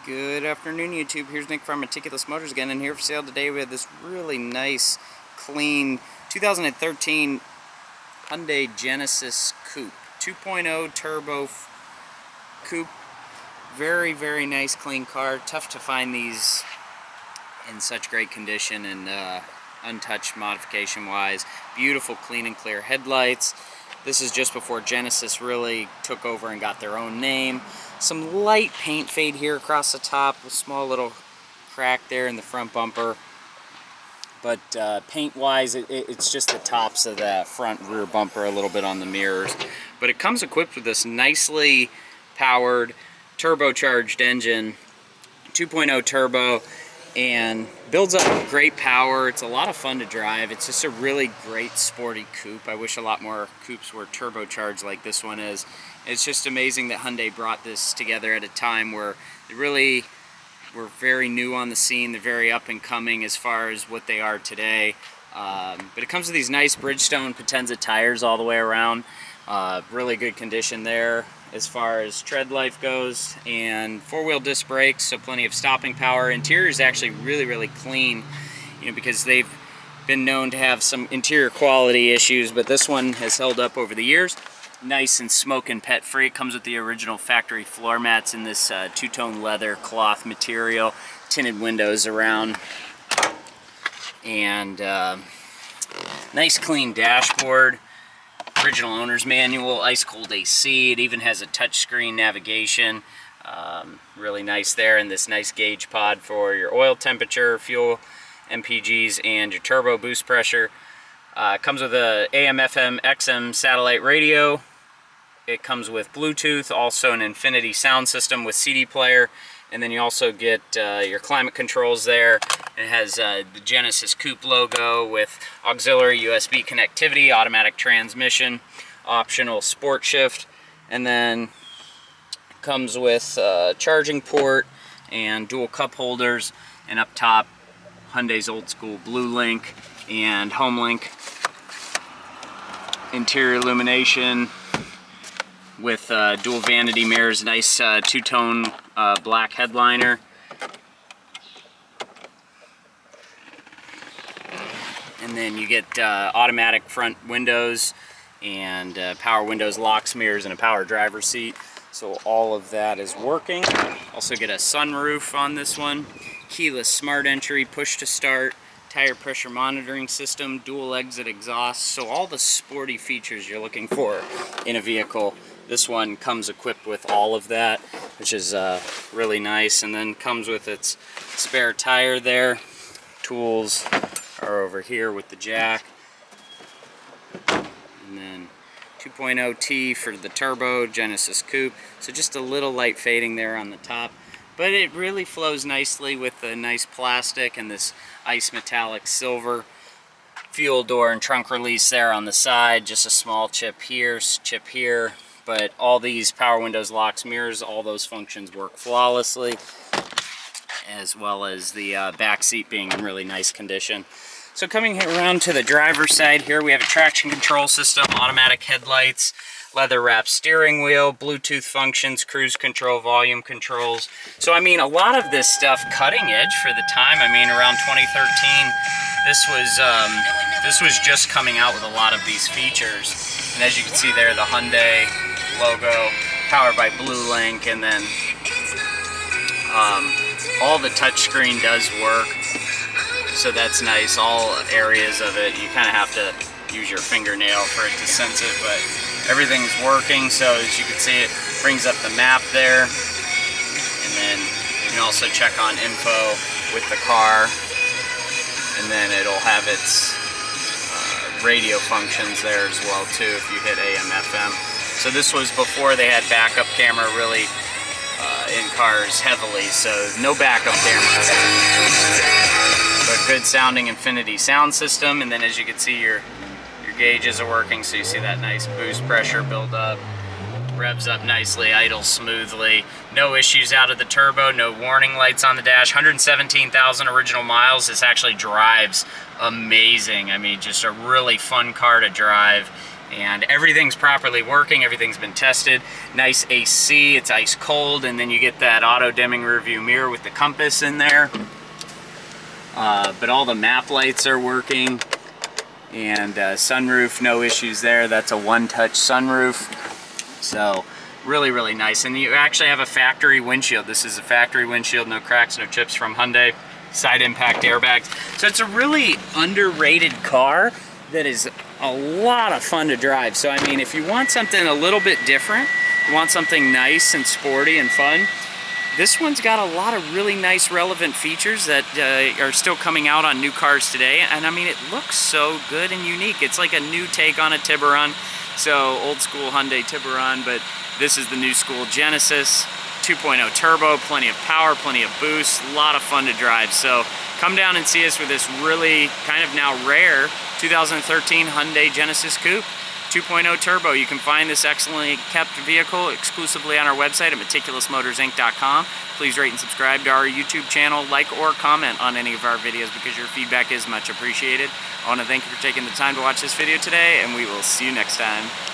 Good afternoon, YouTube. Here's Nick from Meticulous Motors again, and here for sale today we have this really nice, clean 2013 Hyundai Genesis Coupe 2.0 turbo coupe. Very nice, clean car. Tough to find these in such great condition and untouched modification-wise. Beautiful, clean and clear headlights. This is just before Genesis really took over and got their own name. Some light paint fade here across the top, a small little crack there in the front bumper. But paint-wise, it's just the tops of the front rear bumper, a little bit on the mirrors. But it comes equipped with this nicely powered, turbocharged engine, 2.0 turbo, and builds up great power. It's a lot of fun to drive. It's just a really great sporty coupe. I wish a lot more coupes were turbocharged like this one is. It's just amazing that Hyundai brought this together at a time where they really were very new on the scene. They're very up and coming as far as what they are today. But it comes with these nice Bridgestone Potenza tires all the way around. Really good condition there as far as tread life goes, and four-wheel disc brakes, so plenty of stopping power. Interior is actually really clean, because they've been known to have some interior quality issues, but this one has held up over the years. Nice and smoke and pet free. It comes with the original factory floor mats in this two-tone leather cloth material, tinted windows around, and nice clean dashboard. Original owner's manual, ice cold AC. It even has a touchscreen navigation. Really nice there, and this nice gauge pod for your oil temperature, fuel, MPGs, and your turbo boost pressure. Comes with a AM, FM, XM satellite radio. It comes with Bluetooth, also an infinity sound system with CD player, and then you also get your climate controls there. It has the Genesis Coupe logo with auxiliary USB connectivity, automatic transmission, optional sport shift, and then comes with charging port and dual cup holders, and up top Hyundai's old school Blue Link and Home Link interior illumination with dual vanity mirrors, nice two-tone black headliner. And then you get automatic front windows and power windows, locks, mirrors, and a power driver's seat. So all of that is working. Also get a sunroof on this one. Keyless smart entry, push to start, tire pressure monitoring system, dual exit exhaust. So all the sporty features you're looking for in a vehicle. This one comes equipped with all of that, which is really nice. And then comes with its spare tire there. Tools are over here with the jack, and then 2.0T for the turbo Genesis Coupe. So just a little light fading there on the top, but it really flows nicely with the nice plastic and this ice metallic silver. Fuel door and trunk release there on the side, just a small chip here, but all these power windows, locks, mirrors, all those functions work flawlessly, as well as the back seat being in really nice condition. So coming around to the driver's side here, we have a traction control system, automatic headlights, leather wrapped steering wheel, Bluetooth functions, cruise control, volume controls. So I mean, a lot of this stuff cutting edge for the time. I mean, around 2013, this was just coming out with a lot of these features. And as you can see there, the Hyundai logo, powered by Blue Link, and then all the touchscreen does work. So that's nice. All areas of it, you kind of have to use your fingernail for it to sense it, but everything's working. So as you can see, it brings up the map there, and then you can also check on info with the car, and then it'll have its radio functions there as well too if you hit AM, FM. So this was before they had backup camera really in cars heavily, so no backup camera. But good sounding infinity sound system, and then as you can see, your gauges are working, so you see that nice boost pressure build up, revs up nicely, idles smoothly, no issues out of the turbo, no warning lights on the dash. 117,000 original miles. This actually drives amazing. I mean, just a really fun car to drive, And everything's properly working, everything's been tested. Nice AC, it's ice cold, and then you get that auto dimming rear view mirror with the compass in there. But all the map lights are working, and sunroof, no issues there. That's a one-touch sunroof, so really, really nice. And you actually have a factory windshield. This is a factory windshield, no cracks, no chips from Hyundai. Side impact airbags. So it's a really underrated car that is a lot of fun to drive. So I mean, if you want something a little bit different, you want something nice and sporty and fun, this one's got a lot of really nice relevant features that are still coming out on new cars today. And I mean, it looks so good and unique. It's like a new take on a Tiburon. So old school Hyundai Tiburon, but this is the new school Genesis 2.0 turbo, plenty of power, plenty of boost, a lot of fun to drive. So come down and see us with this really kind of now rare 2013 Hyundai Genesis Coupe 2.0 turbo. You can find this excellently kept vehicle exclusively on our website at meticulousmotorsinc.com. Please rate and subscribe to our YouTube channel, like or comment on any of our videos because your feedback is much appreciated. I want to thank you for taking the time to watch this video today, and we will see you next time.